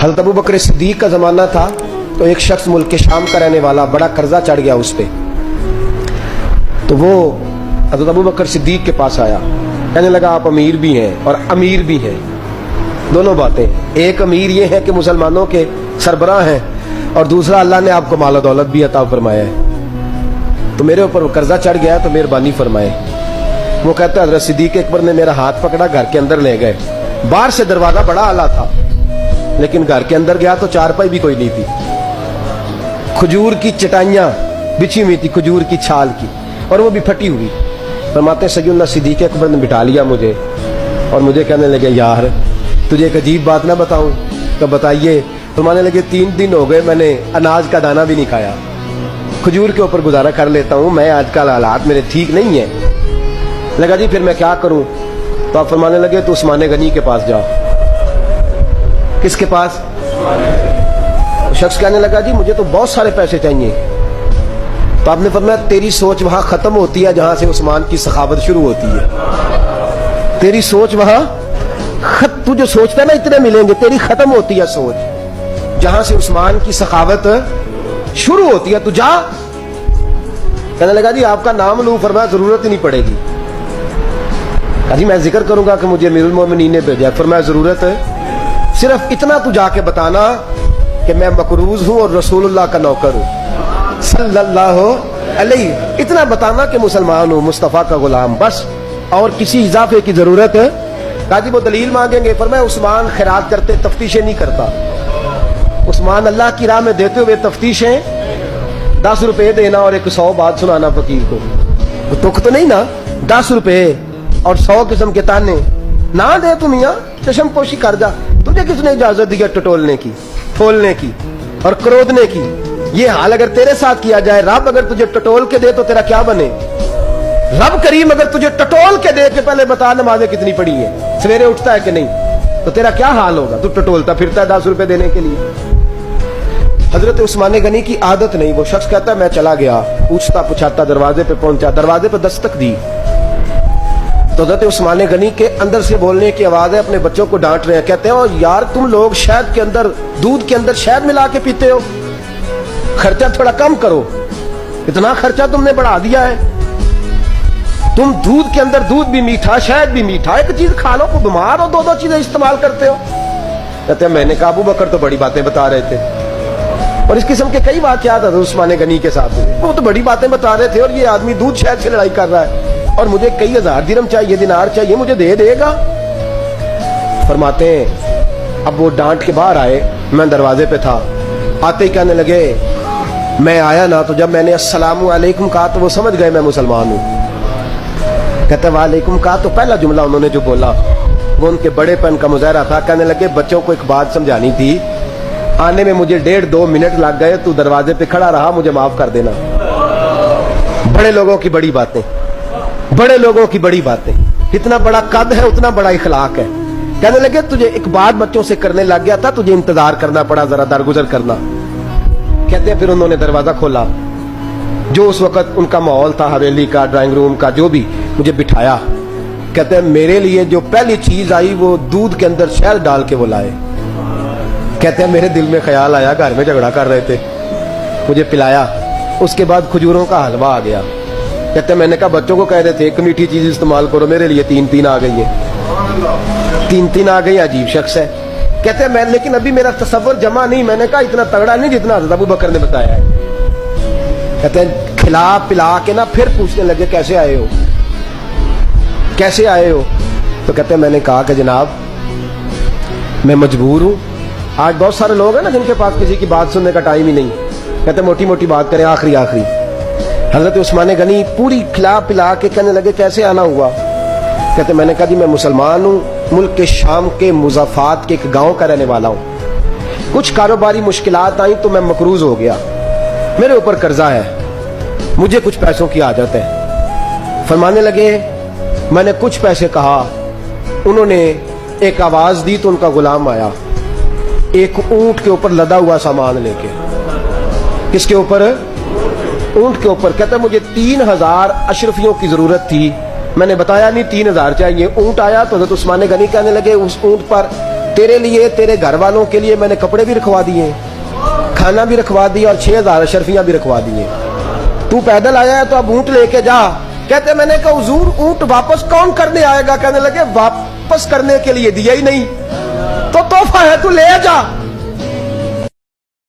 हज़रत अबू बकर सिद्दीक का ज़माना था तो एक शख्स मुल्क के शाम का रहने वाला, बड़ा कर्जा चढ़ गया उस पर। तो वो हज़रत अबू बकर सिद्दीक के पास आया, कहने लगा आप अमीर भी हैं और अमीर भी हैं, दोनों बातें। एक अमीर ये है कि मुसलमानों के सरबराह हैं और दूसरा अल्लाह ने आपको माल दौलत भी अता फरमाया है, तो मेरे ऊपर कर्जा चढ़ गया तो मेहरबानी फरमाए। वो कहता है हज़रत सिद्दीक अकबर ने मेरा हाथ पकड़ा, घर के अंदर ले गए। बाहर से दरवाजा बड़ा आला था लेकिन घर के अंदर गया तो चारपाई भी कोई नहीं थी, खजूर की चटाइयां बिछी हुई थी, खजूर की छाल की, और वो भी फटी हुई। फरमाते सैयदना सिद्दीक अकबर ने बिठा लिया मुझे और मुझे कहने लगे यार तुझे एक अजीब बात ना बताऊं? तो बताइए। फरमाने लगे 3 दिन हो गए मैंने अनाज का दाना भी नहीं खाया, खजूर के ऊपर गुजारा कर लेता हूं, मैं आजकल हालात मेरे ठीक नहीं है। लगा जी फिर मैं क्या करूं? तो आप फरमाने लगे तो उस्मान गनी के पास जाओ। किसके पास? शख्स कहने लगा जी मुझे तो बहुत सारे पैसे चाहिए। तो आपने फरमाया तेरी सोच वहां खत्म होती है जहां से उस्मान की सखावत शुरू होती है। तेरी सोच वहां तू जो सोचता है ना इतने मिलेंगे, तेरी खत्म होती है सोच जहां से उस्मान की सखावत शुरू होती है। तू जा। कहने लगा जी आपका नाम लूं? फरमाया जरूरत ही नहीं पड़ेगी। जी मैं जिक्र करूंगा कि मुझे अमीरुल मोमिनीन ने भेजा। फरमाया जरूरत है सिर्फ इतना तू जाके बताना कि मैं मकरूज हूं और रसूलुल्लाह का नौकर हूं सल्लल्लाहु अलैहि, इतना बताना कि मुसलमान हूं, मुस्तफा का गुलाम, बस, और किसी इजाफे की जरूरत है। कहा जी वो दलील मांगेंगे। फरमाया उस्मान खैरात करते तफ्तीशें नहीं करता, उस्मान अल्लाह की राह में देते हुए तफ्तीशें 10 रुपए देना और 100 बात सुनाना फकीर को, तुक तो नहीं ना? 10 रुपए और 100 किस्म के ताने ना दे तुम यहाँ चशम पोशी कर जा। तुझे किसने इजाजत दी टटोलने की, फोलने की और क्रोधने की? ये हाल अगर तेरे साथ किया जाए, रब अगर तुझे टटोल के दे तो तेरा क्या बने? रब करीम अगर तुझे टटोल के दे के पहले बता नमाजें कितनी पड़ी है, सवेरे उठता है कि नहीं, तो तेरा क्या हाल होगा? तू टटोलता फिरता है 10 रुपए देने के लिए। हजरत उस्मान गनी की आदत नहीं। वो शख्स कहता है मैं चला गया, पूछता पुछाता दरवाजे पे पहुंचा, दरवाजे पे दस्तक दी तो हजरत उस्मान गनी के अंदर से बोलने की आवाज है, अपने बच्चों को डांट रहे हैं। कहते हैं यार तुम लोग शहद के अंदर, दूध के अंदर शहद मिला के पीते हो, खर्चा थोड़ा कम करो, इतना खर्चा तुमने बढ़ा दिया है। तुम दूध के अंदर दूध भी मीठा, शहद भी मीठा, एक चीज खा लो तो बीमार हो, 2 चीजें इस्तेमाल करते हो। कहते हैं मैंने कहा अबू बकर तो बड़ी बातें बता रहे थे, और इस किस्म के कई वाकयात हैं उस्मान गनी के साथ, वो तो बड़ी बातें बता रहे थे और ये आदमी दूध शहद से लड़ाई कर रहा है और मुझे कई हजार दिरहम चाहिए, दिनार चाहिए, मुझे दे देगा? फरमाते हैं अब वो डांट के बाहर आए, मैं दरवाजे पे था, आते ही कहने लगे मैं आया ना तो जब मैंने अस्सलामु अलैकुम कहा तो वो समझ गए मैं मुसलमान हूं। कहते वालेकुम कहा तो पहला जुमला उन्होंने जो बोला वो उनके बड़ेपन का मुजाहरा था। कहने लगे बच्चों को एक बात समझानी थी, आने में मुझे 1.5-2 मिनट लग गए, तू दरवाजे पे खड़ा रहा, मुझे माफ कर देना। बड़े लोगों की बड़ी बातें, बड़े लोगों की बड़ी बातें, इतना बड़ा कद है उतना बड़ा इखलाक है। कहने लगे तुझे एक बात बच्चों से करने लग गया था, तुझे इंतजार करना पड़ा, जरा दरगुजर करना। कहते हैं फिर उन्होंने दरवाजा खोला, जो उस वक्त उनका माहौल था हवेली का, ड्राइंग रूम का, जो भी, मुझे बिठाया। कहते हैं मेरे लिए जो पहली चीज आई वो दूध के अंदर शहद डाल के वो लाए। कहते हैं मेरे दिल में ख्याल आया घर में झगड़ा कर रहे थे, मुझे पिलाया, उसके बाद खजूरों का हलवा आ गया। कहते हैं मैंने कहा बच्चों को कह रहे थे एक मीठी चीज इस्तेमाल करो, मेरे लिए 3 आ गई है, 3 आ गई, अजीब शख्स है। कहते हैं मैं, लेकिन अभी मेरा तसव्वुर जमा नहीं, मैंने कहा इतना तगड़ा नहीं जितना हज़रत अबू बकर ने बताया है। कहते हैं खिला पिला के ना फिर पूछने लगे कैसे आए हो, कैसे आए हो? तो कहते हैं मैंने कहा कि जनाब मैं मजबूर हूं, आज बहुत सारे लोग हैं ना जिनके पास किसी की बात सुनने का टाइम ही नहीं। कहते मोटी मोटी बात करें, आखिरी आखिरी। हजरत उस्मान गनी पूरी खिला पिला के कहने लगे कैसे आना हुआ? कहते मैंने कहा जी मैं मुसलमान हूँ, मुल्क के शाम के मुज़ाफ़ात के एक गांव का रहने वाला हूँ, कुछ कारोबारी मुश्किलात आई तो मैं मकरूज हो गया, मेरे ऊपर कर्जा है, मुझे कुछ पैसों की आदत है। फरमाने लगे मैंने कुछ पैसे कहा, उन्होंने एक आवाज दी तो उनका गुलाम आया एक ऊंट के ऊपर लदा हुआ सामान लेके। किसके ऊपर? ऊंट के ऊपर। कहता मुझे 3000 अशरफियों की जरूरत थी, मैंने बताया नहीं 3000 चाहिए। ऊंट आया तो हज़रत उस्मान गनी कहने लगे उस ऊंट पर तेरे लिए, तेरे घर वालों के लिए मैंने कपड़े भी रखवा दिए, खाना भी रखवा दिया और 6000 अशरफियां भी रखवा दिए। तू पैदल आया है तो अब ऊंट लेके जा। कहते मैंने कहा हुजूर ऊंट वापस कौन करने आएगा? कहने लगे वापस करने के लिए दिया ही नहीं तो तोहफा है, तू ले जा।